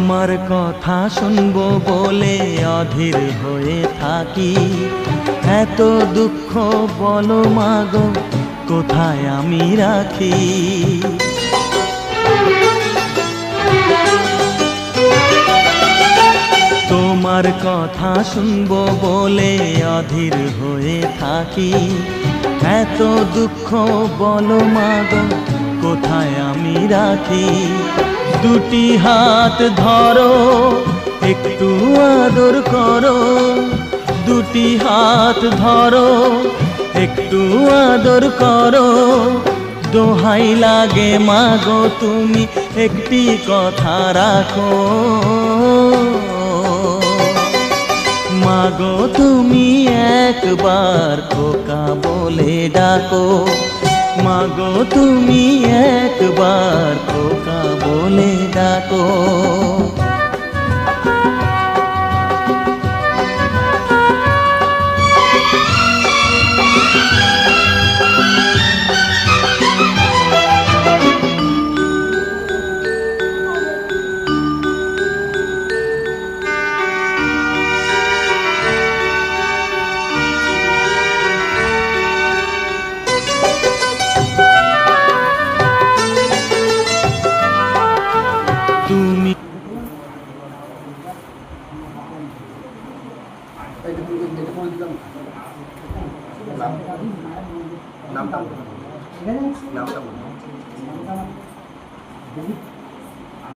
তোমার কথা শুনবো বলে অধীর হয়ে থাকি, এত দুঃখ বলো মাগো কোথায় আমি রাখি। তোমার কথা শুনবো বলে অধীর হয়ে থাকি, এত দুঃখ বলো মাগো কোথায় আমি রাখি। দুটি হাত ধরো একটু আদর করো, দুটি হাত ধরো একটু আদর করো, দোহাই লাগে মাগো তুমি একটি কথা রাখো। মাগো তুমি একবার খোকা বলে ডাকো, মাগো তুমি একবার খোকা বলে ডাকো। তুমি নামটা